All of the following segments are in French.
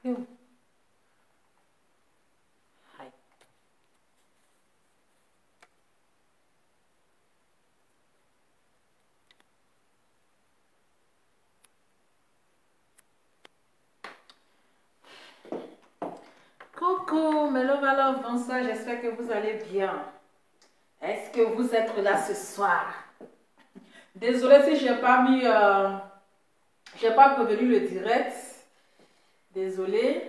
Yo. Hi. Coucou, Mello Valov, bonsoir, j'espère que vous allez bien. Est-ce que vous êtes là ce soir? Désolée si j'ai pas mis, j'ai pas prévenu le direct. Désolée.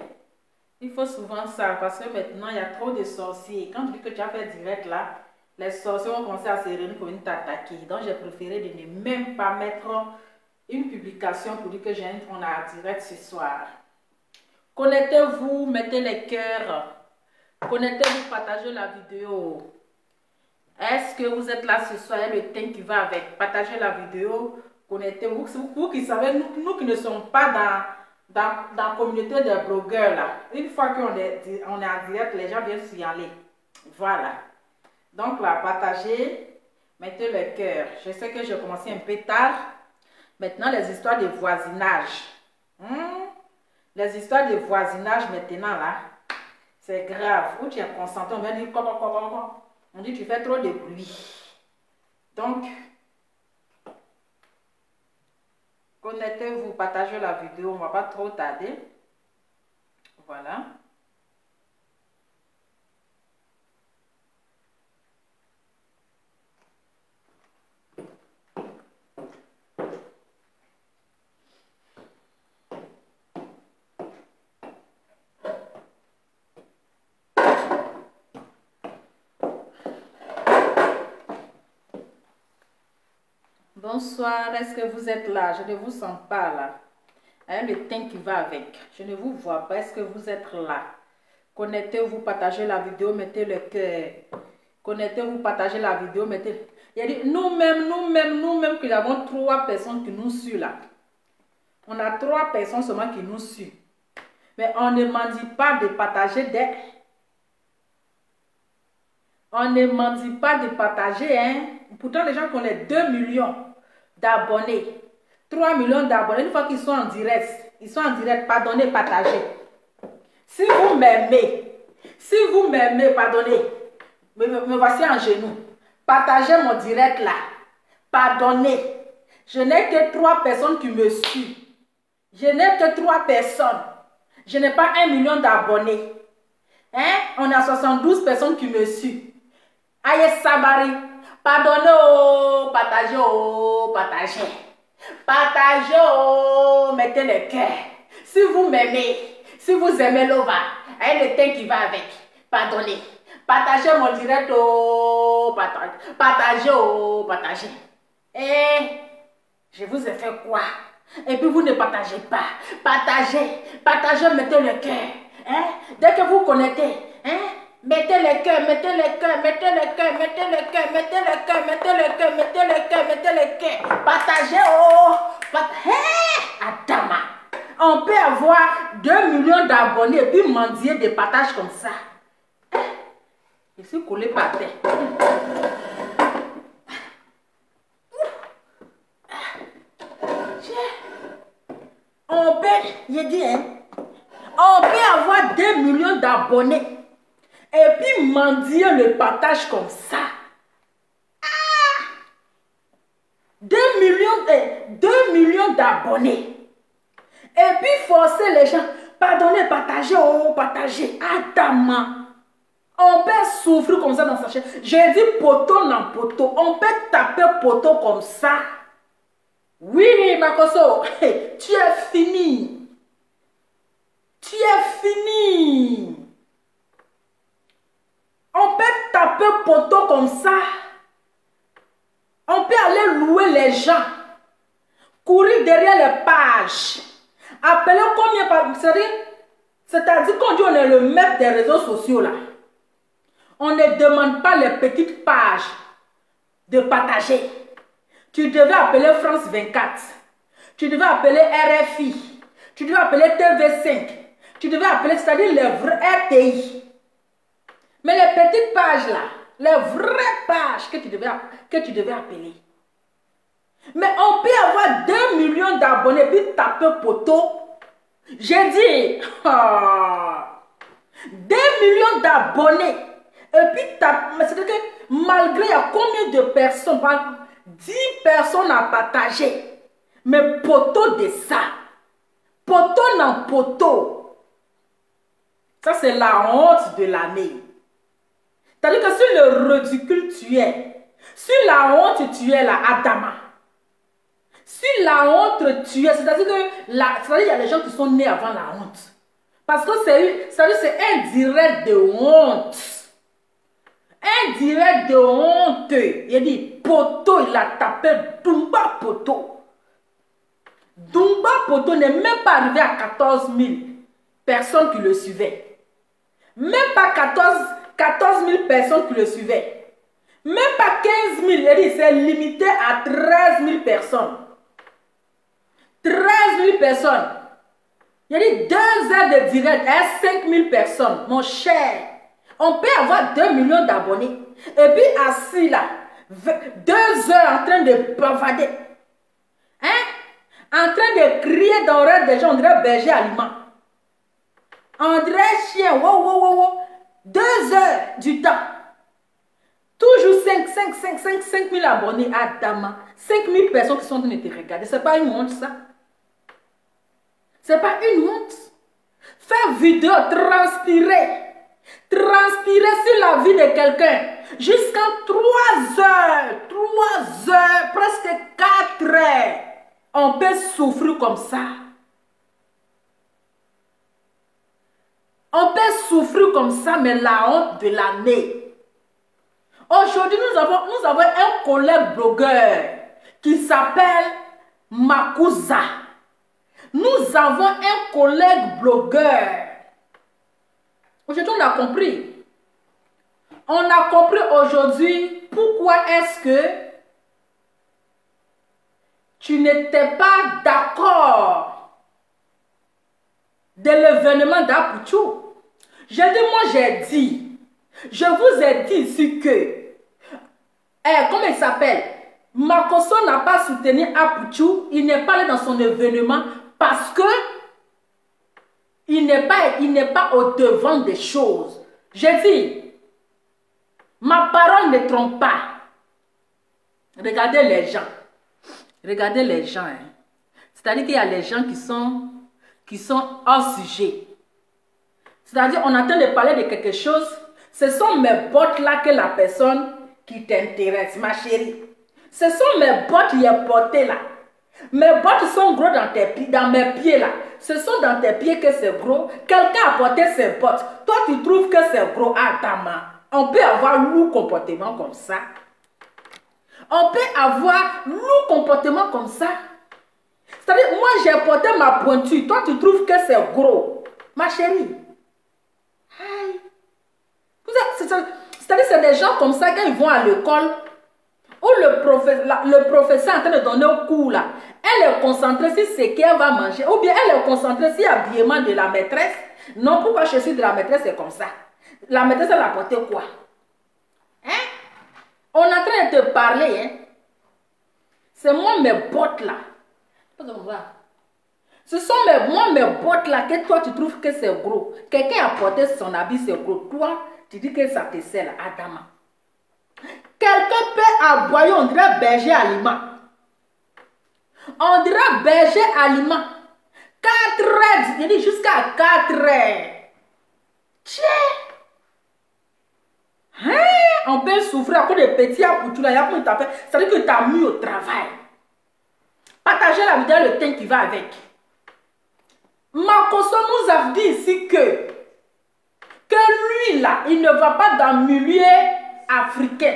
Il faut souvent ça parce que maintenant il y a trop de sorciers. Quand tu dis que tu as fait direct là, les sorciers vont commencer à se réunir pour venir t'attaquer. Donc j'ai préféré de ne même pas mettre une publication pour dire que on a direct ce soir. Connectez-vous, mettez les cœurs. Connectez-vous, partagez la vidéo. Est-ce que vous êtes là ce soir? Il y a le thème qui va avec. Partagez la vidéo. Connectez-vous. Vous qui savez, nous qui ne sommes pas dans la communauté des blogueurs là. Une fois qu'on est en direct, les gens viennent s'y aller. Voilà. Donc là, partagez. Mettez le cœur. Je sais que j'ai commencé un peu tard. Maintenant, les histoires de voisinage. Les histoires de voisinage maintenant là, c'est grave. Où tu es concentré, on va dire on dit tu fais trop de bruit. Donc, connectez-vous, partagez la vidéo, on ne va pas trop tarder. Voilà. Bonsoir, est-ce que vous êtes là? Je ne vous sens pas là. Hein, le teint qui va avec. Je ne vous vois pas. Est-ce que vous êtes là? Connectez-vous, partagez la vidéo, mettez le cœur. Connectez-vous, partagez la vidéo, mettez... Il y a dit, nous-mêmes, que nous avons 3 personnes qui nous suivent là. On a 3 personnes seulement qui nous suivent. Mais on ne m'en dit pas de partager des... On ne m'en dit pas de partager, hein. Pourtant, les gens connaissent 2 millions d'abonnés. 3 millions d'abonnés. Une fois qu'ils sont en direct, pardonnez, partagez. Si vous m'aimez, pardonnez, me voici en genoux. Partagez mon direct là. Pardonnez. Je n'ai que 3 personnes qui me suivent. Je n'ai que 3 personnes. Je n'ai pas 1 million d'abonnés. Hein? On a 72 personnes qui me suivent. Aïe Sabari. Pardonnez, oh, partagez, oh, partagez. Partagez, oh, mettez le cœur. Si vous m'aimez, si vous aimez Lova, avec le thème qui va avec, pardonnez. Partagez mon direct, oh, partagez, oh, partagez. Et je vous ai fait quoi? Et puis vous ne partagez pas. Partagez, mettez le cœur. Hein? Dès que vous connectez, hein? Mettez le cœur, mettez le cœur, mettez le cœur, mettez le cœur, mettez le cœur, mettez le cœur, mettez le cœur, mettez le cœur. Partagez, oh, Adama. On peut avoir 2 millions d'abonnés et puis mendier des partages comme ça. Je suis collé par terre. On peut, j'ai dit, hein, on peut avoir 2 millions d'abonnés. Et puis mendier le partage comme ça. 2 millions d'abonnés. Et puis forcer les gens. Pardonnez, partagez, oh, partagez. Adama. On peut souffrir comme ça dans sa chaîne. J'ai dit poteau dans poteau. On peut taper poteau comme ça. Oui, Makoso. Tu es fini. Tu es fini. On peut taper poteau comme ça. On peut aller louer les gens. Courir derrière les pages. Appeler combien par... C'est-à-dire qu'on dit on est le maître des réseaux sociaux là. On ne demande pas les petites pages de partager. Tu devais appeler France 24. Tu devais appeler RFI. Tu devais appeler TV5. Tu devais appeler, c'est-à-dire les vrais RTI. Mais les petites pages là, les vraies pages que tu devais appeler. Mais on peut avoir 2 millions d'abonnés puis taper poteau. J'ai dit, 2 millions d'abonnés. Et puis, c'est-à-dire que malgré il y a combien de personnes, 10 personnes à partager. Mais poteau de ça. Poteau dans poteau. Ça, c'est la honte de l'année. C'est-à-dire que sur le ridicule tu es, sur la honte tu es là, Adama. Sur la honte tu es, c'est-à-dire que il y a des gens qui sont nés avant la honte. Parce que c'est un direct de honte. Un direct de honte. Il a dit, poteau, il a tapé Dumba Poteau. Dumba Poteau n'est même pas arrivé à 14 000 personnes qui le suivaient. Même pas 14 000 personnes qui le suivaient. Même pas 15 000. Il a dit, c'est limité à 13 000 personnes. 13 000 personnes. Il a dit 2 heures de direct à 5 000 personnes. Mon cher, on peut avoir 2 millions d'abonnés. Et puis assis là, 2 heures en train de bavader. Hein? En train de crier dans l'oreille des gens, on dirait berger allemand. On dirait chien. Wow, wow, wow, wow. 2 heures du temps. Toujours 5 000 abonnés à Dama. 5 000 personnes qui sont en train de te regarder. C'est pas une honte ça? C'est pas une honte? Faire vidéo, transpirer. Transpirer sur la vie de quelqu'un. Jusqu'à 3 heures. 3 heures, presque 4 heures. On peut souffrir comme ça. On peut souffrir comme ça, mais la honte de l'année. Aujourd'hui, nous avons un collègue blogueur qui s'appelle Makuza. Nous avons un collègue blogueur. Aujourd'hui, on a compris. On a compris aujourd'hui pourquoi est-ce que tu n'étais pas d'accord de l'événement d'Apouchou. Je vous ai dit ici que, comment il s'appelle? Makosso n'a pas soutenu Apouchou, il n'est pas allé dans son événement parce que il n'est pas au devant des choses. J'ai dit, ma parole ne trompe pas. Regardez les gens. Regardez les gens. Hein. C'est-à-dire qu'il y a les gens qui sont hors sujet. C'est-à-dire, on attend de parler de quelque chose. Ce sont mes bottes là que la personne qui t'intéresse, ma chérie. Ce sont mes bottes qui sont portées là. Mes bottes sont gros dans mes pieds là. Ce sont dans tes pieds que c'est gros. Quelqu'un a porté ses bottes. Toi, tu trouves que c'est gros. Adama. On peut avoir lourd comportement comme ça. On peut avoir lourd comportement comme ça. C'est-à-dire, moi, j'ai porté ma pointure. Toi, tu trouves que c'est gros. Ma chérie. C'est-à-dire, c'est des gens comme ça, quand ils vont à l'école, où le professeur est en train de donner un cours là, elle est concentrée sur ce qu'elle va manger, ou bien elle est concentrée sur l'habillement de la maîtresse. Non, pourquoi je suis de la maîtresse, c'est comme ça. La maîtresse, elle a porté quoi? Hein? On est en train de te parler, hein? C'est moi mes bottes là. Ce sont mes bottes là que toi tu trouves que c'est gros. Quelqu'un a porté son habit, c'est gros. Toi, tu dis que ça te sert, Adama. Quelqu'un peut aboyer, on dirait berger aliment. On dirait berger aliment. 4 heures, je dis jusqu'à 4 heures. Tiens. Hein? On peut souffrir à cause des petits Apouchou là. Il y a comment tu as fait. C'est-à-dire que tu as mis au travail. Partagez la vidéo, le temps qui va avec. Makosso nous a dit ici que lui là, il ne va pas dans le milieu africain.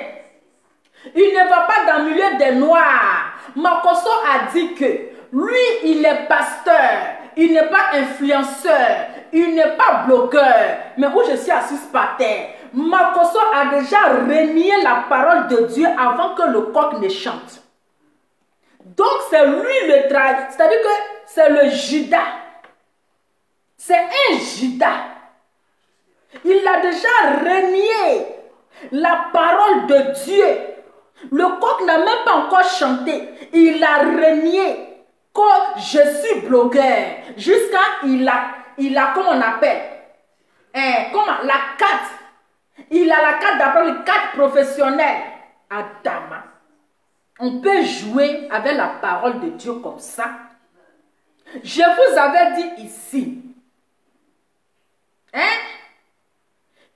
Il ne va pas dans le milieu des Noirs. Makosso a dit que lui, il est pasteur. Il n'est pas influenceur. Il n'est pas blogueur. Mais où je suis assise par terre, Makosso a déjà renié la parole de Dieu avant que le coq ne chante. Donc c'est lui le travail. C'est-à-dire que c'est le Judas. C'est un Judas. Il a déjà renié la parole de Dieu. Le coq n'a même pas encore chanté. Il a renié. que je suis blogueur. Jusqu'à il a comment on appelle, comment, la carte. Il a la carte d'après les carte professionnelle. Adama. On peut jouer avec la parole de Dieu comme ça. Je vous avais dit ici. Hein?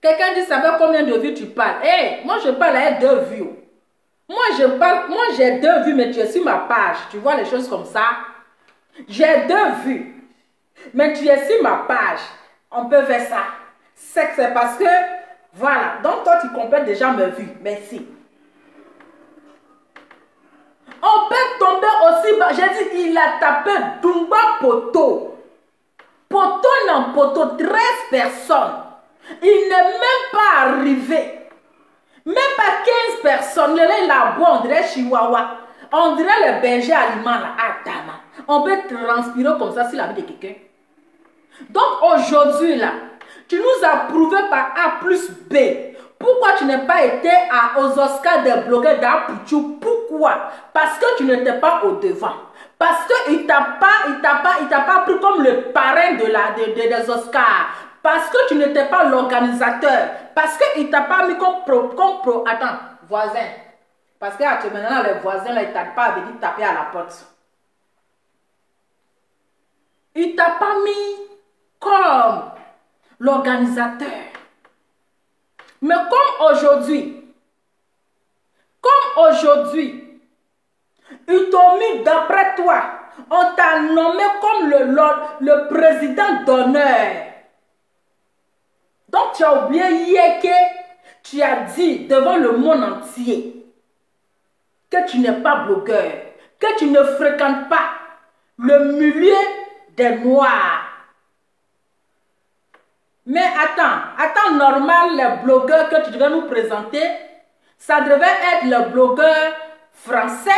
Quelqu'un dit, ça fait combien de vues tu parles? Moi je parle avec 2 vues. Moi j'ai 2 vues, mais tu es sur ma page. Tu vois les choses comme ça? J'ai 2 vues. Mais tu es sur ma page. On peut faire ça. C'est parce que, voilà. Donc toi tu complètes déjà mes vues. Merci. On peut tomber aussi bas. J'ai dit, il a tapé Dumba Poto. Poto non Poto, 13 personnes. Il n'est même pas arrivé. Même pas 15 personnes. Il a beau, on dirait Chihuahua. On dirait le berger allemand là. Adama. On peut transpirer comme ça s'il a vu de quelqu'un. Donc aujourd'hui là, tu nous as prouvé par A plus B. Pourquoi tu n'es pas été aux Oscars des blogueurs d'Apouchou? Pourquoi? Parce que tu n'étais pas au devant. Parce qu'il t'a pas pris comme le parrain des Oscars. Parce que tu n'étais pas l'organisateur. Parce qu'il t'a pas mis comme attends, voisin. Parce que maintenant les voisins là, ils t'ont pas venir taper à la porte. Il t'a pas mis comme l'organisateur. Mais comme aujourd'hui, ils t'ont mis d'après toi, on t'a nommé comme le président d'honneur. Donc tu as oublié hier que tu as dit devant le monde entier que tu n'es pas blogueur, que tu ne fréquentes pas le milieu des Noirs. Mais attends, normal, les blogueurs que tu devais nous présenter, ça devait être les blogueurs français,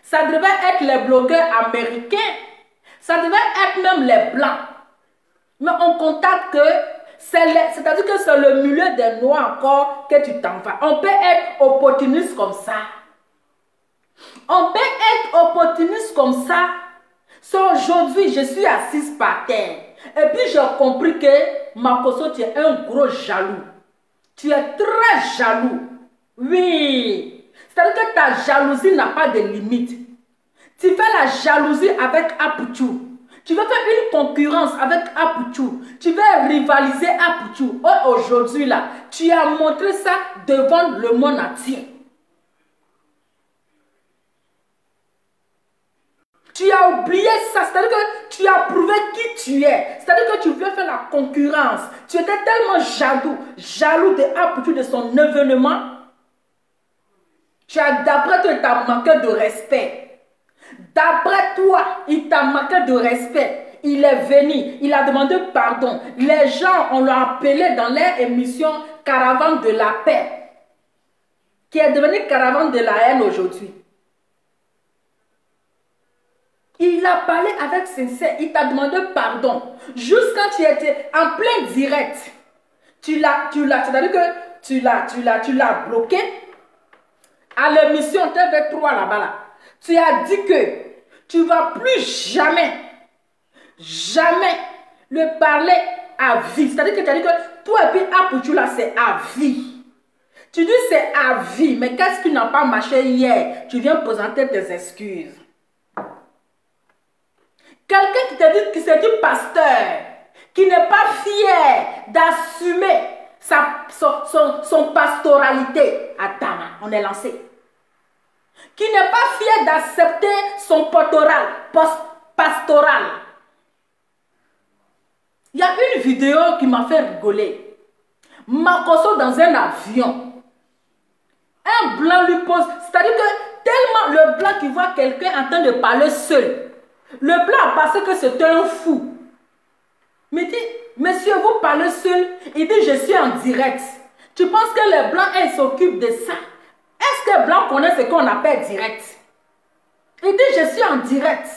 ça devait être les blogueurs américains, ça devait être même les blancs. Mais on constate que c'est-à-dire que c'est le milieu des Noirs encore que tu t'en vas. On peut être opportuniste comme ça. On peut être opportuniste comme ça. Aujourd'hui, je suis assise par terre. Et puis j'ai compris que Makosso, tu es un gros jaloux. Tu es très jaloux. Oui. C'est-à-dire que ta jalousie n'a pas de limite. Tu fais la jalousie avec Apouchou. Tu veux faire une concurrence avec Apouchou. Tu veux rivaliser Apouchou. Aujourd'hui là, tu as montré ça devant le monde entier. Tu as oublié ça, c'est-à-dire que tu as prouvé qui tu es. C'est-à-dire que tu veux faire la concurrence. Tu étais tellement jaloux de Apouchou, de son événement. D'après toi, il t'a manqué de respect. D'après toi, il t'a manqué de respect. Il est venu, il a demandé pardon. Les gens, on l'a appelé dans leur émission Caravane de la paix, qui est devenue Caravane de la haine aujourd'hui. Il a parlé avec sincère, il t'a demandé pardon. Juste quand tu étais en plein direct, c'est-à-dire que tu l'as bloqué à l'émission TV3 là-bas. Là. Tu as dit que tu ne vas plus jamais le parler à vie. C'est-à-dire que tu as dit que toi et puis Apouchou là, c'est à vie. Tu dis c'est à vie, mais qu'est-ce qui n'a pas marché hier? Tu viens présenter tes excuses. Quelqu'un qui s'est dit pasteur, qui n'est pas fier d'assumer son pastoralité. Attends, on est lancé. Qui n'est pas fier d'accepter son pastoral. Il y a une vidéo qui m'a fait rigoler. Makosso dans un avion. Un blanc lui pose, c'est-à-dire que tellement le blanc qui voit quelqu'un en train de parler seul. Le blanc a pensé que c'était un fou. Mais dit, monsieur, vous parlez seul. Il dit, je suis en direct. Tu penses que les blancs, ils s'occupent de ça? Est-ce que les blancs connaissent ce qu'on appelle direct? Il dit, je suis en direct.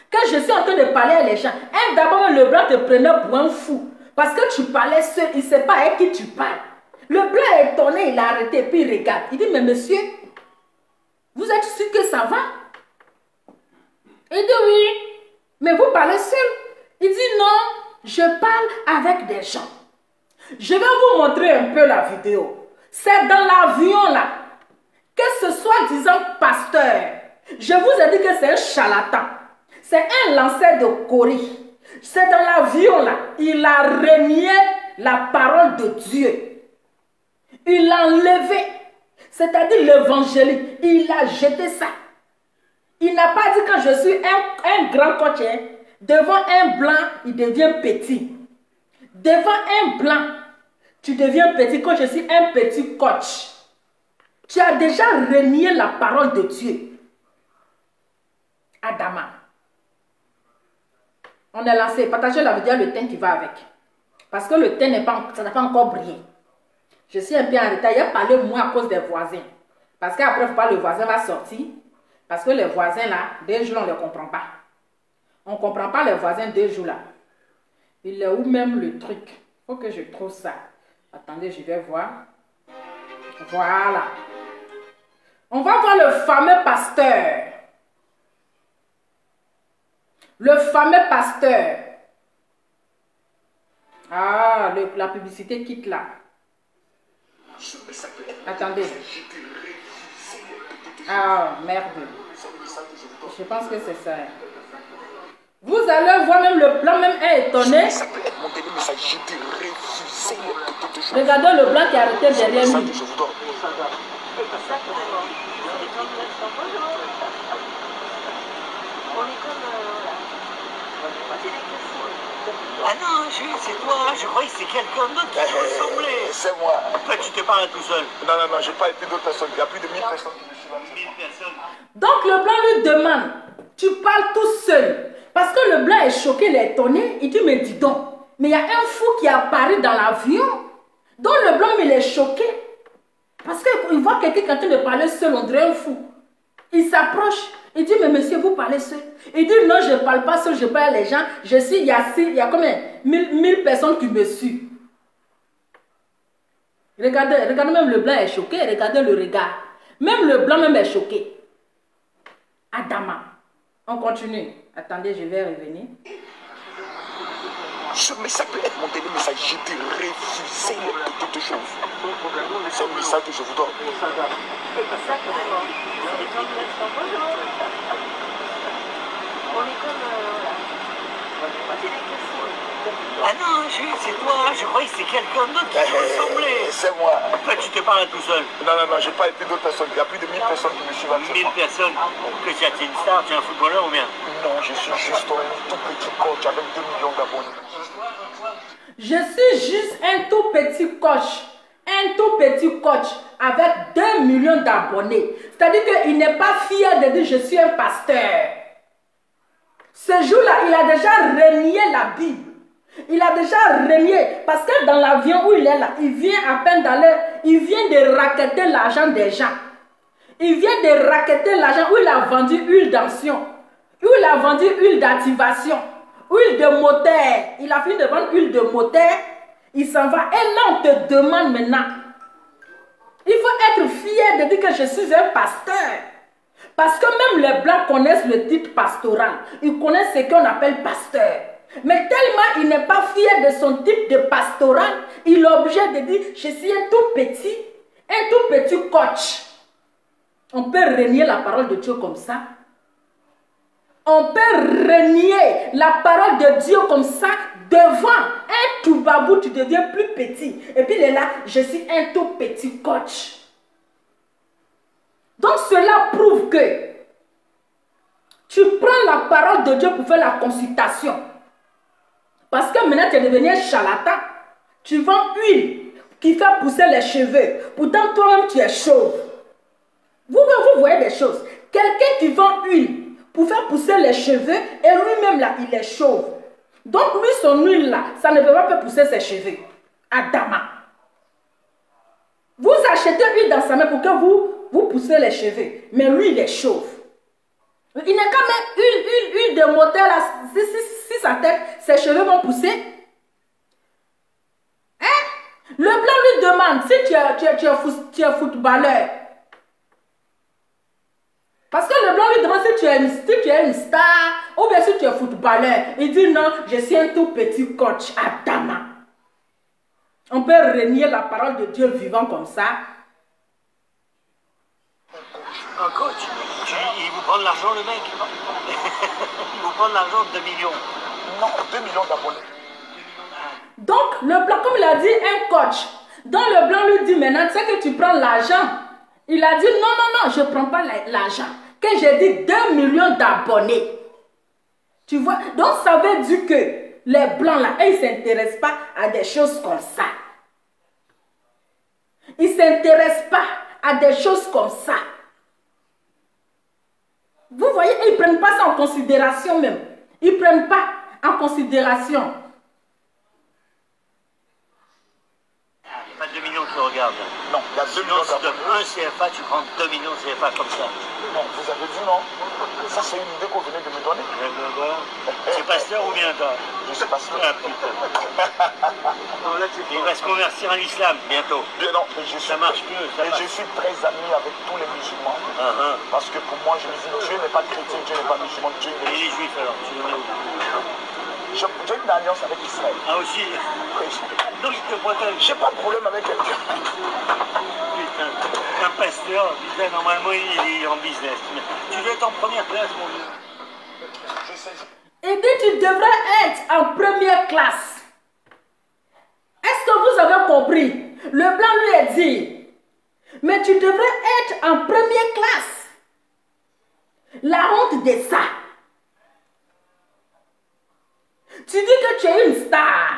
Quand je suis en train de parler à les gens, d'abord le blanc te prenait pour un fou. Parce que tu parlais seul, il ne sait pas avec qui tu parles. Le blanc est étonné, il a arrêté, puis il regarde. Il dit, mais monsieur, vous êtes sûr que ça va? Et Il dit oui, mais vous parlez seul. Il dit non, je parle avec des gens. Je vais vous montrer un peu la vidéo. C'est dans l'avion là. Que ce soit disant pasteur, je vous ai dit que c'est un charlatan. C'est un lanceur de coris. C'est dans l'avion là. Il a renié la parole de Dieu. Il l'a enlevé. C'est-à-dire l'évangélique. Il a jeté ça. Il n'a pas dit que je suis un grand coach. Hein. Devant un blanc, il devient petit. Devant un blanc, tu deviens petit. Quand je suis un petit coach, tu as déjà renié la parole de Dieu. Adama. On est lancé. Partagez la vidéo, le thym qui va avec. Parce que le thym ça n'a pas encore brillé. Je suis un peu en retard. Il a parlé moi à cause des voisins. Parce qu'après, il faut pas le voisin va sortir. Parce que les voisins là, 2 jours, on ne les comprend pas. On ne comprend pas les voisins 2 jours là. Il est où même le truc? Il faut que je trouve ça. Attendez, je vais voir. Voilà. On va voir le fameux pasteur. Le fameux pasteur. Ah, la publicité quitte là. Attendez. Ah, merde. Je pense que c'est ça. Vous allez voir même le blanc même est étonné. Regardez le blanc qui est arrêté derrière lui. Ah non, Jules, c'est toi, je croyais que c'est quelqu'un d'autre qui te ressemblait. C'est moi. Après, tu te parles tout seul. Non, j'ai pas été d'autres personnes. Il y a plus de 1000 personnes qui me suivent. 1000 personnes. Donc le blanc lui demande, tu parles tout seul. Parce que le blanc est choqué, il est étonné. Il dit, mais dis donc, mais il y a un fou qui apparaît dans l'avion. Donc le blanc, il est choqué. Parce qu'il voit quelqu'un qui est en train de parler seul, on dirait un fou. Il s'approche. Il dit, mais monsieur, vous parlez seul. Il dit, non, je ne parle pas seul, je parle à les gens. Il y a combien 1000 personnes qui me suivent. Regardez même le blanc est choqué. Regardez le regard. Même le blanc même est choqué. Adama. On continue. Attendez, je vais revenir. Ce message peut être mon dernier message. J'ai été refusé toutes choses. C'est un message que je vous donne. Ah non, Jules, c'est toi, je croyais que c'est quelqu'un d'autre qui te ressemblait. C'est moi. Après, tu te parles tout seul. Non, j'ai pas été d'autres personnes. Il y a plus de 1000 personnes qui me suivent. 1000 personnes. Que tu es une star, tu es un footballeur ou bien? Non, je suis juste un tout petit coach avec 2 millions d'abonnés. Je suis juste un tout petit coach. Un tout petit coach avec 2 millions d'abonnés. C'est-à-dire qu'il n'est pas fier de dire je suis un pasteur. Ce jour-là, il a déjà renié la Bible. Il a déjà renié. Parce que dans l'avion où il est là, il vient à peine d'aller, il vient de racketter l'argent des gens. Il vient de racketter l'argent où il a vendu huile d'action, où il a vendu huile d'activation, huile de moteur. Il a fini de vendre huile de moteur. Il s'en va. Et là, on te demande maintenant. Il faut être fier de dire que je suis un pasteur. Parce que même les blancs connaissent le titre pastoral. Ils connaissent ce qu'on appelle pasteur. Mais tellement il n'est pas fier de son titre de pastoral, il est obligé de dire, je suis un tout petit coach. On peut renier la parole de Dieu comme ça. On peut renier la parole de Dieu comme ça devant un tout babou, tu deviens plus petit. Et puis il est là, je suis un tout petit coach. Donc cela prouve que tu prends la parole de Dieu pour faire la consultation. Parce que maintenant tu es devenu un charlatan. Tu vends huile qui fait pousser les cheveux. Pourtant toi-même tu es chauve. Vous voyez des choses. Quelqu'un qui vend huile pour faire pousser les cheveux et lui-même là il est chauve. Donc lui son huile là, ça ne peut pas faire pousser ses cheveux. Adama. Vous achetez huile dans sa main pour que vous poussez les cheveux. Mais lui il est chauve. Il n'est qu'à mettre huile de moteur là. Si sa tête, ses cheveux vont pousser. Hein? Le blanc lui demande si tu es footballeur. Parce que le blanc lui demande si tu tu es une star, ou bien si tu es footballeur, il dit non, je suis un tout petit coach. Adama. On peut renier la parole de Dieu vivant comme ça. Un coach, il vous prend de l'argent, le mec. Il vous prend de l'argent de 2 millions. Non, 2 millions d'abonnés. Donc, le blanc, comme il a dit, un coach. Donc, le blanc lui dit maintenant, tu sais que tu prends l'argent. Il a dit non, non, non, je ne prends pas l'argent. Que j'ai dit 2 millions d'abonnés. Tu vois, donc ça veut dire que les blancs là, ils ne s'intéressent pas à des choses comme ça. Ils ne s'intéressent pas à des choses comme ça. Vous voyez, ils ne prennent pas ça en considération même. Ils ne prennent pas en considération. Il n'y a pas 2 millions qui regardent. Non, il y a 2 millions Sinon, si tu donnes d'abonnés. 1 CFA, tu prends 2 millions de CFA comme ça. Non, vous avez dit non. Ça, c'est une idée qu'on venait de me donner. Voilà. C'est pasteur ou bien toi? Je sais pas si. Ah putain. Non, là, il va se convertir en islam bientôt. Non, mais je suis, Ça marche mieux. Ça et marche. je suis très ami avec tous les musulmans. Ah, Parce que pour moi, je me dis, Dieu n'est pas chrétien, Dieu n'est pas musulman, Dieu Et est... les juifs alors, tu le mets où? J'ai une alliance avec Israël. Ah aussi. Donc il te protège. J'ai pas de problème avec quelqu'un. Putain, un pasteur, putain, normalement il est en business. Tu dois être en première classe, mon vieux. Je sais. Il dit tu devrais être en première classe. Est-ce que vous avez compris? Le blanc lui a dit, mais tu devrais être en première classe. La honte de ça. Tu dis que tu es une star.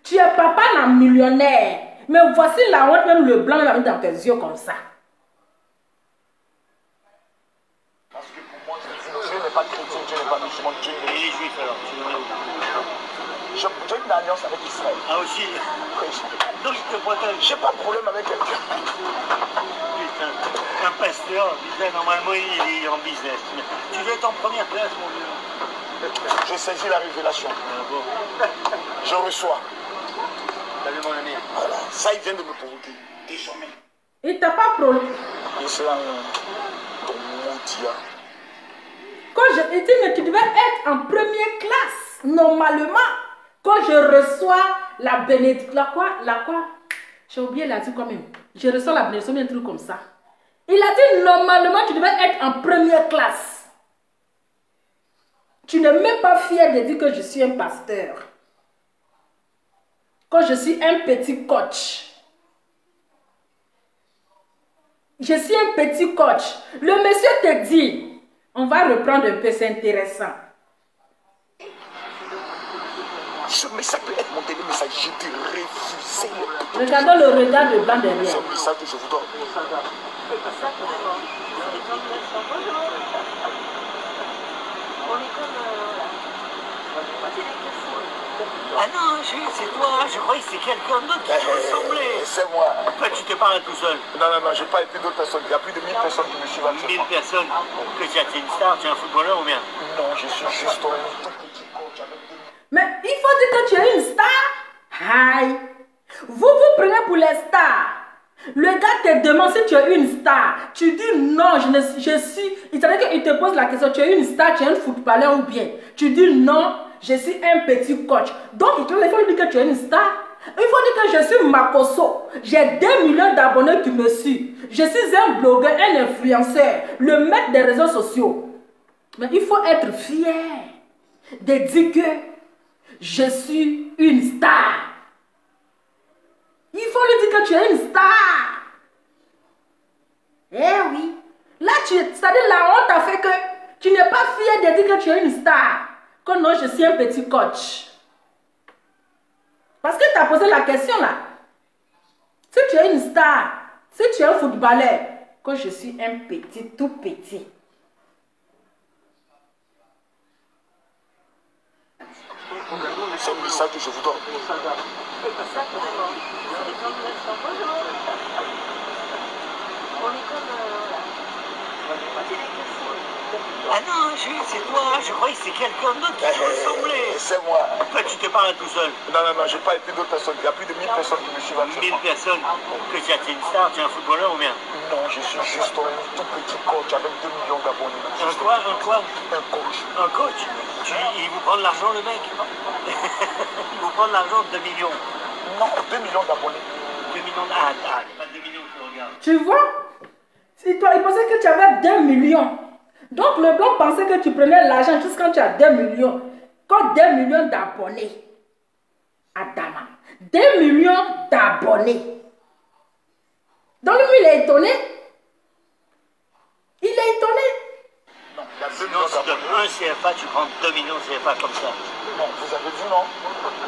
Tu es papa d'un millionnaire. Mais voici la honte, même le blanc l'a mis dans tes yeux comme ça. Parce que pour moi, je me dis, Dieu n'est pas chrétien, Dieu n'est pas musulman, Dieu Et est... les juifs alors, tu le mets où? J'ai une alliance avec Israël. Ah aussi. Donc il te protège. J'ai pas de problème avec quelqu'un. Putain, un pasteur, putain, normalement il est en business. Tu dois être en première classe, mon vieux. Je saisis la révélation. Ah bon. Je reçois. Salut mon ami. Voilà. Ça, il vient de me provoquer. Désormais. Il t'a pas pro. Islam, ton maudit. Quand je dis, mais tu devais être en première classe. Normalement, quand je reçois la bénédiction, la quoi? J'ai oublié la dit quand même. Je reçois la bénédiction, un truc comme ça. Il a dit, normalement, tu devais être en première classe. Tu n'es même pas fier de dire que je suis un pasteur. Quand je suis un petit coach. Je suis un petit coach. Le monsieur te dit, on va reprendre un peu, c'est intéressant. Ce message peut être mon dernier message. Je te refuse. Regardons le regard de blanc derrière. C'est un message que je vous donne. Ah non, c'est toi, je croyais que c'est quelqu'un d'autre qui te ressemblait. C'est moi. Toi, tu te parles tout seul. Non, non, non, j'ai pas été d'autres personnes. Il y a plus de 1000 personnes qui me suivent 1000 actuellement. personnes. Que tu es une star, tu es un footballeur ou bien? Non, je suis juste un tout petit coach avec des... Mais il faut dire que tu es une star. Aïe. Vous prenez pour les stars. Le gars te demande si tu es une star. Tu dis non, je suis. Il savait qu'il te pose la question, tu es une star, tu es un footballeur ou bien. Tu dis non, je suis un petit coach. Donc il faut lui dire que tu es une star. Il faut dire que je suis Makoso. J'ai 2 millions d'abonnés qui me suivent. Je suis un blogueur, un influenceur, le maître des réseaux sociaux. Mais il faut être fier de dire que je suis une star. Il faut lui dire que tu es une star. Eh oui. Là, c'est-à-dire la honte a fait que tu n'es pas fier de dire que tu es une star. Que non, je suis un petit coach. Parce que tu as posé la question là. Si tu es une star, si tu es un footballeur, que je suis un petit, tout petit. C'est un message que je vous donne. Ah non, Jules, c'est toi. Je croyais que c'est quelqu'un d'autre qui te ressemblait. C'est moi. Toi, tu te parles tout seul. Non, non, non, j'ai pas été d'autres personnes. Il y a plus de 1000 personnes qui me suivent 1000 actuellement. personnes. Que tu es une star, tu es un footballeur ou bien? Non, je suis juste un tout petit coach avec 2 millions d'abonnés. Un quoi? Un quoi? Un coach. Un coach? Il vous prend de l'argent, le mec? Il vous prend de l'argent de 2 millions. Non, 2 millions d'abonnés. 2 millions de... Ah, pas 2 millions que tu regardes. Tu vois? Si toi, il pensait que tu avais 2 millions. Donc le blanc pensait que tu prenais l'argent juste quand tu as 2 millions. Quand 2 millions d'abonnés. Adama. 2 millions d'abonnés. Donc lui, il est étonné. Il est étonné. Non, il y a 2 Sinon, millions si tu donnes d'abonnés. 1 CFA, tu prends 2 millions de CFA comme ça. Non, vous avez dit non.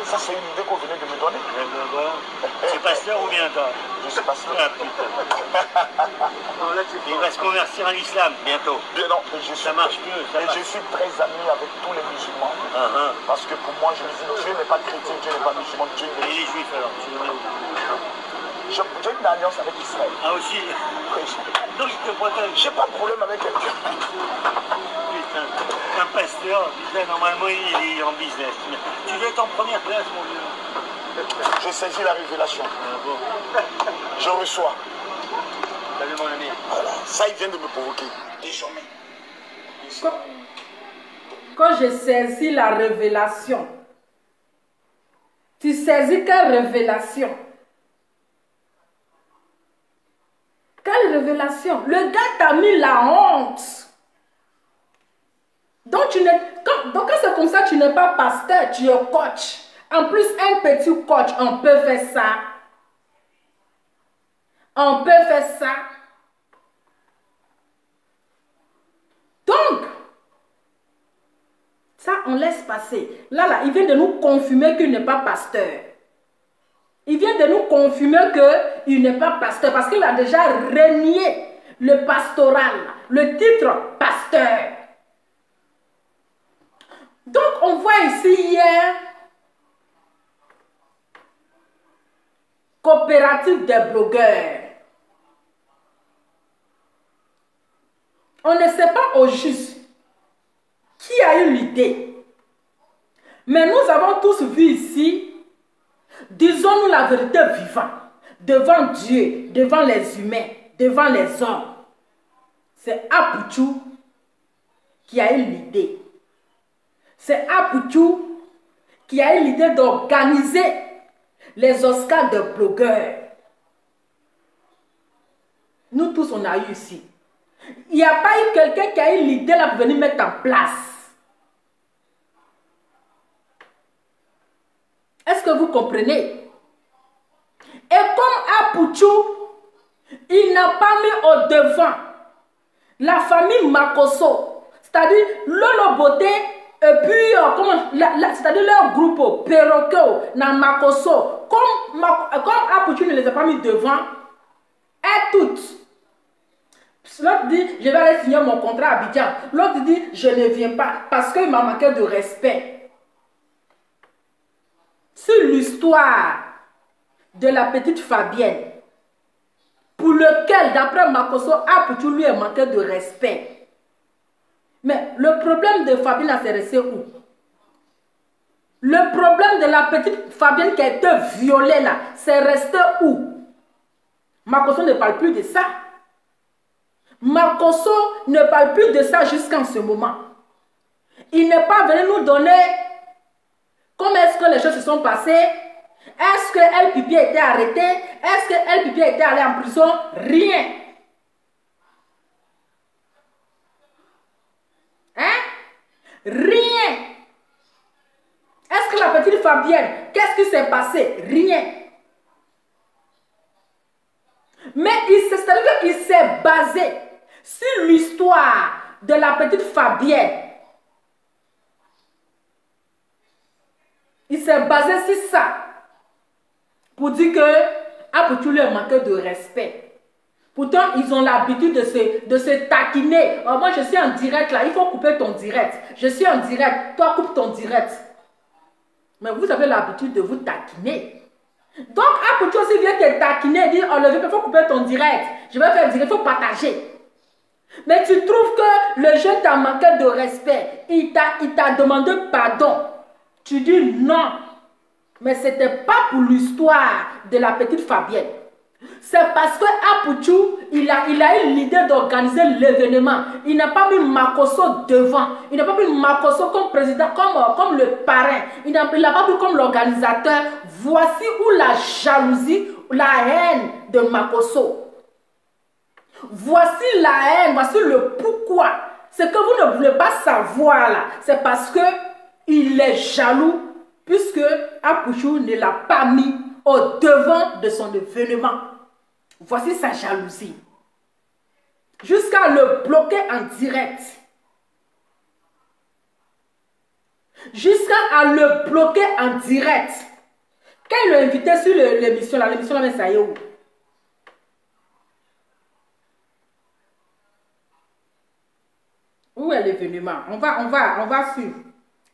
Ça, c'est une idée qu'on venait de me donner. Voilà. Tu es pasteur ou bien toi? Je sais pas ça. Ah putain. Il va se convertir à l'islam bientôt. Bien non, et je suis, Ça marche mieux, ça et marche. je suis très ami avec tous les musulmans. Uh-huh. Parce que pour moi, je me dis, Dieu n'est pas chrétien, Dieu n'est pas musulman, Dieu Et n'est... les juifs alors, tu les mets où? J'ai une alliance avec Israël. Ah aussi? Donc il te protège. J'ai pas de problème avec quelqu'un. Putain, un pasteur, disait normalement il est en business. Tu dois être en première classe, mon vieux. Je saisis la révélation. Ah bon. Je reçois. Salut mon ami. Voilà. Ça, il vient de me provoquer. Désormais. Quand j'ai saisi la révélation. Tu saisis quelle révélation? Quelle révélation? Le gars t'a mis la honte. Donc, quand c'est comme ça, tu n'es pas pasteur, tu es coach. En plus, un petit coach, on peut faire ça. On peut faire ça. Donc, ça, on laisse passer. Là, il vient de nous confirmer qu'il n'est pas pasteur. Il vient de nous confirmer qu'il n'est pas pasteur parce qu'il a déjà renié le pastoral, le titre pasteur. Donc, on voit ici hier coopérative des blogueurs. On ne sait pas au juste qui a eu l'idée. Mais nous avons tous vu ici, disons-nous la vérité vivante, devant Dieu, devant les humains, devant les hommes. C'est Apouchou qui a eu l'idée. C'est Apouchou qui a eu l'idée d'organiser les Oscars de blogueurs. Nous tous, on a eu ici. Il n'y a pas eu quelqu'un qui a eu l'idée de venir mettre en place. Est-ce que vous comprenez? Et comme Apouchou, il n'a pas mis au devant la famille Makosso, c'est-à-dire Lolo Beauté, et puis c'est-à-dire leur groupe Perroquet, Makosso, comme Apouchou ne les a pas mis devant, et toutes. L'autre dit, je vais aller signer mon contrat à Abidjan. L'autre dit, je ne viens pas parce qu'il m'a manqué de respect. Sur l'histoire de la petite Fabienne, pour lequel, d'après Makosso, Apouchou lui a manqué de respect. Mais le problème de Fabienne s'est resté où? Le problème de la petite Fabienne qui a été violée là, c'est resté où? Makosso ne parle plus de ça. Makosso ne parle plus de ça jusqu'en ce moment. Il n'est pas venu nous donner comment est-ce que les choses se sont passées. Est-ce que El Pipi a été arrêté? Est-ce que El Pipi a été allé en prison? Rien. Hein? Rien. Est-ce que la petite Fabienne, qu'est-ce qui s'est passé? Rien. Mais c'est-à-dire qu'il s'est basé sur l'histoire de la petite Fabienne. Il s'est basé sur ça pour dire que Apouchou lui a manqué de respect. Pourtant, ils ont l'habitude de se taquiner. Oh, moi, je suis en direct là, il faut couper ton direct. Je suis en direct, toi coupe ton direct. Mais vous avez l'habitude de vous taquiner. Donc, Apouchou aussi vient te taquiner et dire, oh, il faut couper ton direct. Je vais faire direct, il faut partager. Mais tu trouves que le jeune t'a manqué de respect. Il t'a demandé pardon. Tu dis non. Mais ce n'était pas pour l'histoire de la petite Fabienne. C'est parce que Apouchou, il a eu l'idée d'organiser l'événement. Il n'a pas mis Makosso devant. Il n'a pas mis Makosso comme président, comme le parrain. Il n'a pas mis comme l'organisateur. Voici où la jalousie, la haine de Makosso. Voici la haine, voici le pourquoi. Ce que vous ne voulez pas savoir là, c'est parce que il est jaloux puisque Apouchou ne l'a pas mis au devant de son événement. Voici sa jalousie. Jusqu'à le bloquer en direct. Jusqu'à le bloquer en direct. Quand il l'a invité sur l'émission là, mais ça y est où? Où est l'événement? On va suivre.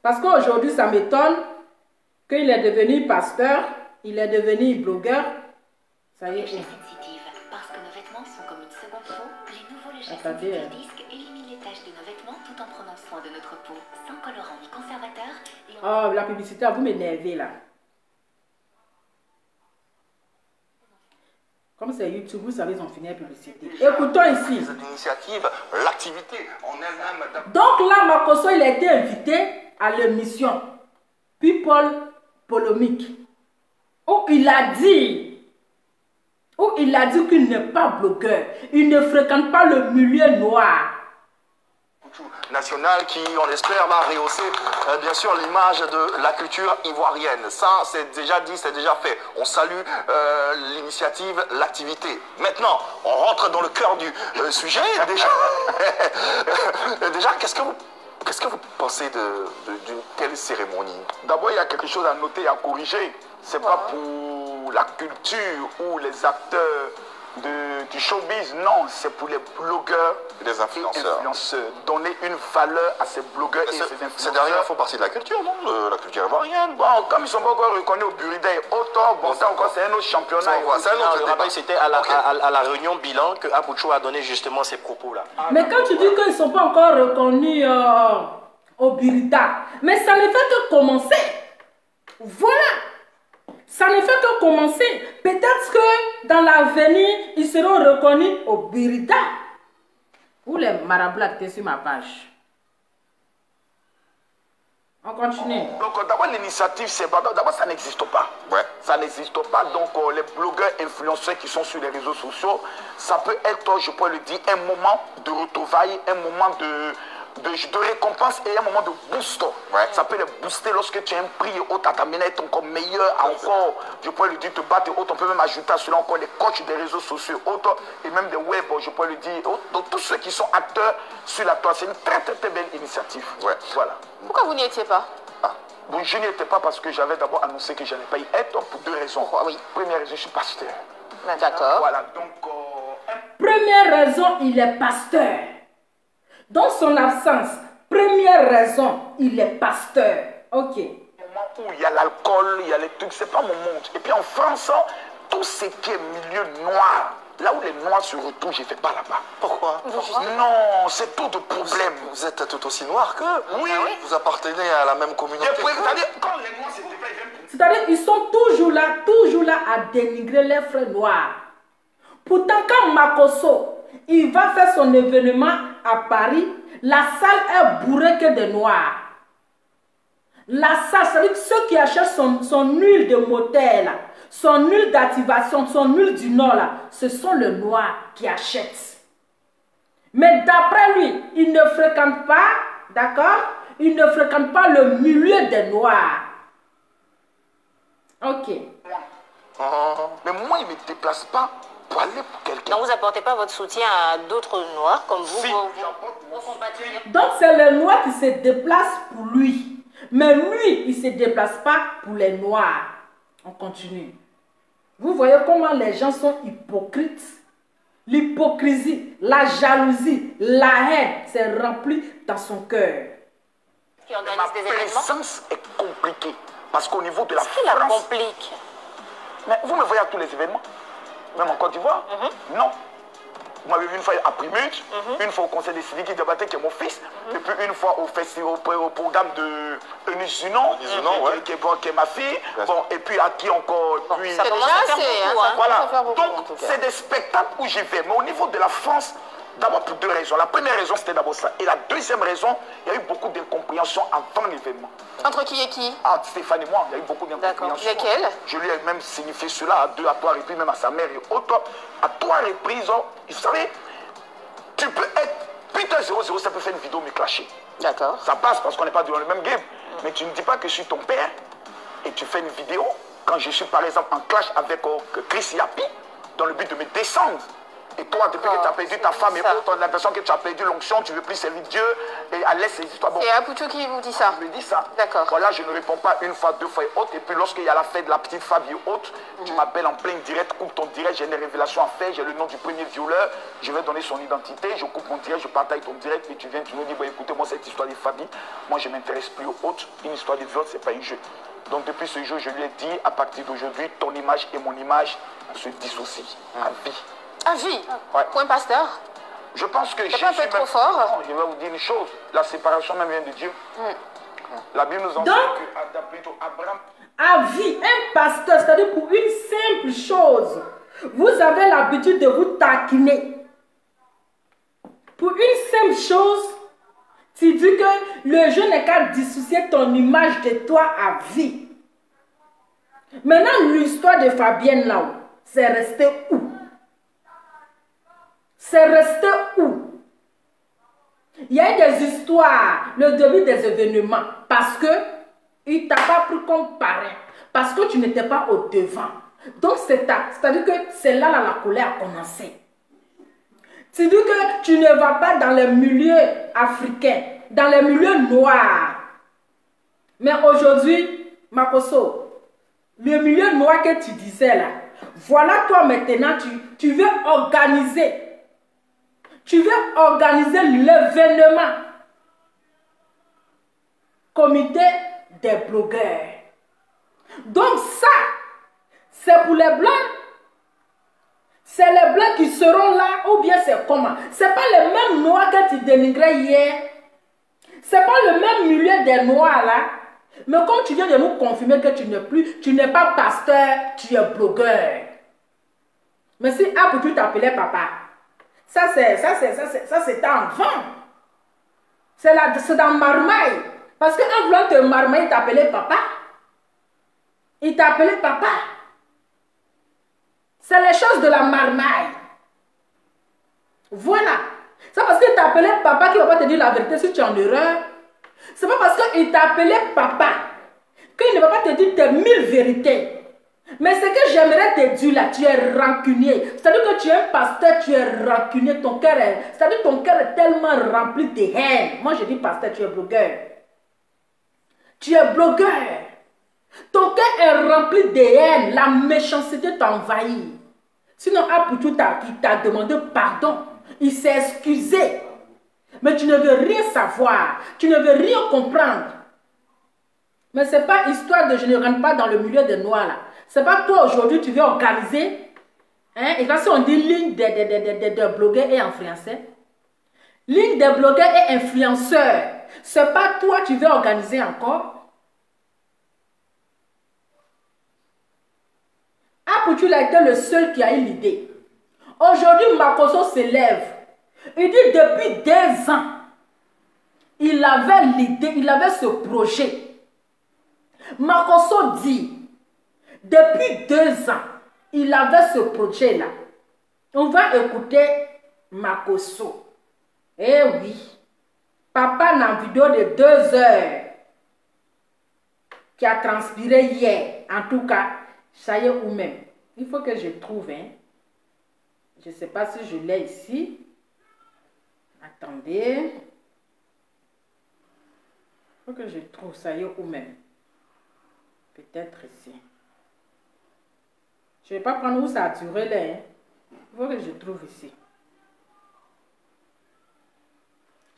Parce qu'aujourd'hui, ça m'étonne qu'il est devenu pasteur, il est devenu blogueur. Ça y est. Sensitive, parce que nos vêtements sont comme une seconde peau, les nouveaux légers Attendez. disques éliminent les taches de nos vêtements tout en prenant soin de notre peau, sans colorant ni conservateur. Et Oh, la publicité, vous m'énervez là. Comme c'est YouTube, vous savez, ils ont fini la publicité. Écoutons ici. Cette initiative, l'activité en elle-même. Donc là, Makosso, il a été invité à l'émission People Polémique. Où il a dit qu'il n'est pas blogueur. Il ne fréquente pas le milieu noir. National qui, on espère, va rehausser bien sûr l'image de la culture ivoirienne. Ça, c'est déjà dit, c'est déjà fait. On salue l'initiative, l'activité. Maintenant, on rentre dans le cœur du sujet. Déjà, qu'est-ce que vous pensez d'une telle cérémonie? D'abord, il y a quelque chose à noter et à corriger. C'est pas pour la culture ou les acteurs du showbiz, non, c'est pour les blogueurs, les influenceurs. Donner une valeur à ces blogueurs et ces influenceurs. Ces derniers font partie de la culture, non? De la culture ivoirienne. Bon, comme ils ne sont pas encore reconnus au Buriday, autant, bon, ça encore, c'est un autre championnat. C'est un autre débat. C'était à la réunion bilan que Apouchou a donné justement ces propos-là. Mais quand tu dis qu'ils ne sont pas encore reconnus au Birida, mais ça ne fait que commencer. Voilà. Ça ne fait que commencer. Peut-être que dans l'avenir, ils seront reconnus au Birida. Où les marabouts étaient sur ma page. On continue. Donc d'abord l'initiative, c'est pas d'abord ça n'existe pas. Ouais. Ça n'existe pas. Donc les blogueurs influenceurs qui sont sur les réseaux sociaux, ça peut être, je peux le dire, un moment de retrouvailles, un moment de récompense et un moment de boost. Ouais. Ça peut les booster lorsque tu as un prix et autres à t'amener à être encore meilleur, à encore, je peux le dire, te battre et autres. On peut même ajouter à cela encore les coachs des réseaux sociaux, autres, et même des web, je peux le dire. Donc tous ceux qui sont acteurs sur la toile, c'est une très très très belle initiative. Ouais. Voilà. Pourquoi vous n'y étiez pas? Bon, je n'y étais pas parce que j'avais d'abord annoncé que je n'allais pas y être pour deux raisons. Pourquoi? Oui. Première raison, je suis pasteur. D'accord. Voilà, donc... Première raison, il est pasteur. Dans son absence, première raison, il est pasteur. Ok. Au moment où il y a l'alcool, il y a les trucs, c'est pas mon monde. Et puis en France, tout ce qui est milieu noir, là où les noirs se retrouvent, je ne vais pas là-bas. Pourquoi? Non, c'est tout de problème. Vous êtes tout aussi noir qu'eux. Oui. Vous appartenez à la même communauté. C'est-à-dire, quand les noirs se déplacent, C'est-à-dire qu'ils sont toujours là à dénigrer les frères noirs. Pourtant, quand Makosso, il va faire son événement à Paris, la salle est bourrée que de noirs. La salle, c'est-à-dire que ceux qui achètent son huile de moteur, là, son huile d'activation, son huile du Nord, là, ce sont les noirs qui achètent. Mais d'après lui, il ne fréquente pas, d'accord? Il ne fréquente pas le milieu des noirs. Ok. mais moi, il ne me déplace pas pour aller pour quelqu'un. Donc vous n'apportez pas votre soutien à d'autres noirs comme vous, Si, vos compatriotes? Donc c'est le noir qui se déplace pour lui. Mais lui, il ne se déplace pas pour les noirs. On continue. Vous voyez comment les gens sont hypocrites. L'hypocrisie, la jalousie, la haine, c'est rempli dans son cœur. Qui organise Ma des événements? présence est compliquée. Parce qu'au niveau de la Qu'est-ce qui la France... complique? Mais vous me voyez à tous les événements? Même en Côte d'Ivoire? Non. Vous m'avez vu une fois à Primute, une fois au conseil des civiques qui débattait, qui est mon fils, et puis une fois au festival, au programme de Eunice Zunon, qui est ma fille. Bon, et puis à qui encore? Puis, Ça commence à faire beaucoup, hein. voilà. Donc, c'est des spectacles où j'y vais. Mais au niveau de la France, d'abord pour deux raisons. La première raison, c'était d'abord ça. Et la deuxième raison, il y a eu beaucoup d'incompréhension avant l'événement. Entre qui et qui? Ah, Stéphane et moi, il y a eu beaucoup d'incompréhension. Lesquelles? Je lui ai même signifié cela à 2 à 3 reprises, même à sa mère et autres. À 3 reprises, vous savez, tu peux être Peter 00, ça peut faire une vidéo me clasher. D'accord. Ça passe parce qu'on n'est pas dans le même game. Mais tu ne dis pas que je suis ton père et tu fais une vidéo quand je suis par exemple en clash avec Chris Yapi dans le but de me descendre. Et toi, depuis que tu as perdu ta femme et autres, tu as l'impression que tu as perdu l'onction, tu ne veux plus servir Dieu et à laisser ces histoires. Bon, c'est Apoucho qui vous dit ça? je me dis ça. D'accord. Voilà, je ne réponds pas une fois, 2 fois et autres. Et puis lorsqu'il y a la fête de la petite Fabie et autres, tu m'appelles en plein direct, coupe ton direct, j'ai des révélations à faire, j'ai le nom du premier violeur, je vais donner son identité, je coupe mon direct, je partage ton direct, et tu viens, tu me dis, bon, écoutez, moi cette histoire de Fabie, moi je ne m'intéresse plus aux autres, une histoire de viol, c'est pas un jeu. Donc depuis ce jour, je lui ai dit, à partir d'aujourd'hui, ton image et mon image se dissocient à vie. À vie? Ouais. Point pasteur? Je pense que C'est pas un peu trop fort? Non, je vais vous dire une chose, la séparation même vient de Dieu. La Bible nous enseigne que Abraham... À vie, un pasteur, c'est-à-dire pour une simple chose, vous avez l'habitude de vous taquiner. Pour une simple chose, tu dis que le jeu n'est qu'à dissocier ton image de toi à vie. Maintenant, l'histoire de Fabienne là-haut, c'est resté où? C'est resté où? Il y a eu des histoires, le début des événements, parce que il ne t'a pas pris comme parrain, parce que tu n'étais pas au devant. Donc c'est-à-dire que c'est là la colère a commencé. Tu dis que tu ne vas pas dans les milieux africains, dans les milieux noirs. Mais aujourd'hui, Makoso, le milieu noir que tu disais là, voilà toi maintenant, tu veux organiser. Tu veux organiser l'événement. Comité des blogueurs. Donc ça, c'est pour les blancs. C'est les blancs qui seront là ou bien c'est comment? C'est pas le même noir que tu dénigrais hier. C'est pas le même milieu des noirs là. Mais comme tu viens de nous confirmer que tu n'es pas pasteur, tu es blogueur. Mais si après tu t'appelais papa, ça c'est en vent. C'est dans marmaille. Parce qu'en voulant te marmailler, il t'appelait papa. Il t'appelait papa. C'est les choses de la marmaille. Voilà. C'est parce qu'il t'appelait papa qu'il ne va pas te dire la vérité si tu es en erreur. C'est pas parce qu'il t'appelait papa qu'il ne va pas te dire tes 1000 vérités. Mais ce que j'aimerais te dire là, tu es rancunier. C'est-à-dire que tu es un pasteur, tu es rancunier. Ton cœur est, c'est-à-dire ton cœur est tellement rempli de haine. Moi je dis pasteur, tu es blogueur. Tu es blogueur. Ton cœur est rempli de haine. La méchanceté t'a envahi. Sinon, Apoutou t'a demandé pardon. Il s'est excusé. Mais tu ne veux rien savoir. Tu ne veux rien comprendre. Mais ce n'est pas histoire de je ne rentre pas dans le milieu des noirs là. Ce n'est pas toi aujourd'hui tu veux organiser. Hein? Et là si on dit ligne des blogueurs et influenceurs. Ligne des blogueurs et influenceurs. Ce n'est pas toi tu veux organiser encore. Apoutou a été le seul qui a eu l'idée. Aujourd'hui, Makoso s'élève. Il dit depuis 2 ans, il avait l'idée, il avait ce projet. Makoso dit, depuis 2 ans, il avait ce projet-là. On va écouter Makoso. Eh oui, papa dans une vidéo de 2 heures qui a transpiré hier, en tout cas, ça y est ou même. Il faut que je trouve, hein. Je ne sais pas si je l'ai ici. Attendez. Il faut que je trouve ça y est où même. Peut-être ici. Je ne vais pas prendre où ça a duré là. Hein. Il faut que je trouve ici.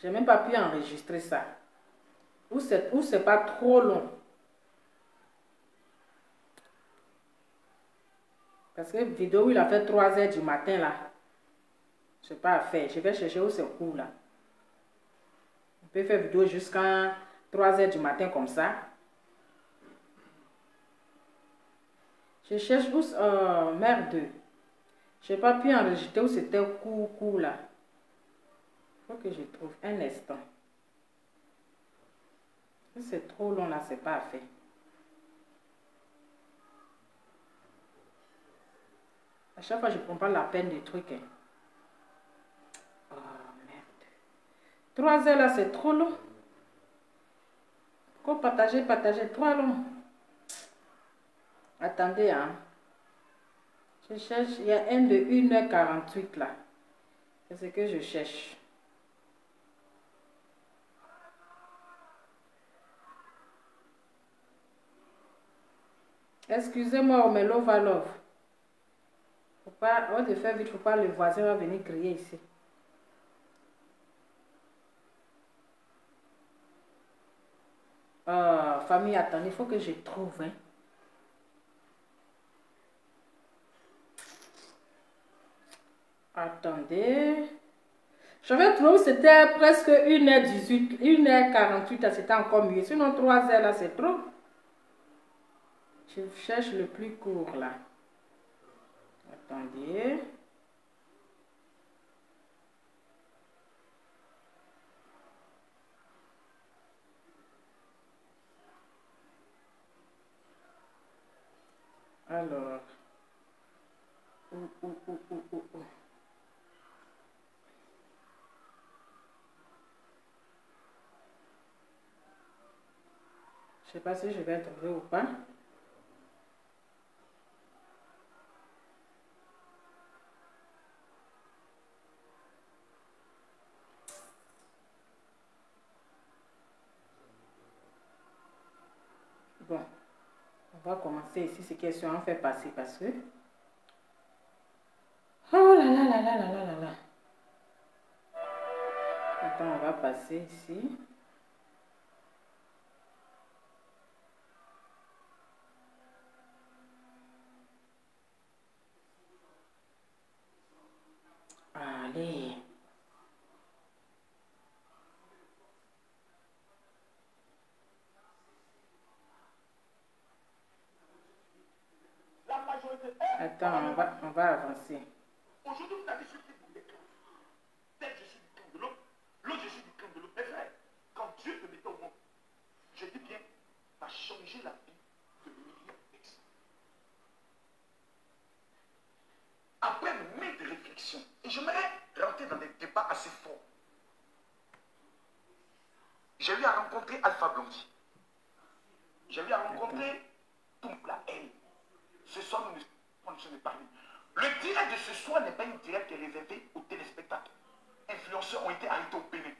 Je n'ai même pas pu enregistrer ça. Où c'est pas trop long. Parce que vidéo où il a fait 3 heures du matin là. C'est pas à faire. Je vais chercher où c'est court là. On peut faire vidéo jusqu'à 3 h du matin comme ça. Je cherche où... merde. Je n'ai pas pu enregistrer où c'était court là. Il faut que je trouve un instant. Si c'est trop long là, c'est pas à faire. À chaque fois, je ne prends pas la peine des trucs. Hein. Oh merde. 3 heures là, c'est trop long. Pourquoi partager, trop long. Attendez, hein. Je cherche, il y a un de 1h48 là. C'est ce que je cherche. Excusez-moi, mais love à love. Faut pas, on de faire vite, faut pas le voisin va venir crier ici. Famille, attendez, il faut que je trouve. Hein. Attendez. J'avais trouvé que c'était presque 1h18, 1h48, c'était encore mieux. Sinon 3 heures là, c'est trop. Je cherche le plus court là. Attendez. Alors. Je sais pas si je vais trouver ou pas. Bon, on va commencer ici, ces questions on fait passer parce que... Oh là là là là là là là là. Attends, on va passer ici. Allez. Attends, on va avancer. Aujourd'hui, vous avez surpris pour les camps. Tel je suis du camp de l'autre, l'autre je suis du camp de l'autre. Mes frères, quand Dieu te mettait au monde, je dis bien, va changer la vie de milliers de personnes. Après maintes réflexions, et j'aimerais rentrer dans des débats assez forts. J'ai eu à rencontrer Alpha Blondy. J'ai eu à rencontrer Tumpla N. Ce soir, nous ne sommes pas parlé. Le direct de ce soir n'est pas une direct qui est réservée aux téléspectateurs. Influenceurs ont été arrêtés au Bénin,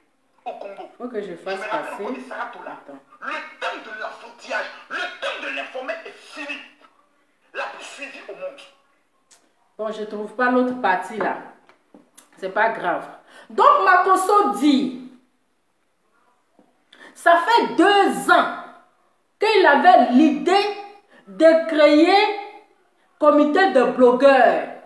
au Congo. Il faut que je fasse passer. Le temps de l'enfantillage, le temps de l'informer est fini. La plus suivie au monde. Bon, je ne trouve pas l'autre partie là. C'est pas grave. Donc, Makosso dit, ça fait 2 ans qu'il avait l'idée de créer comité de blogueurs.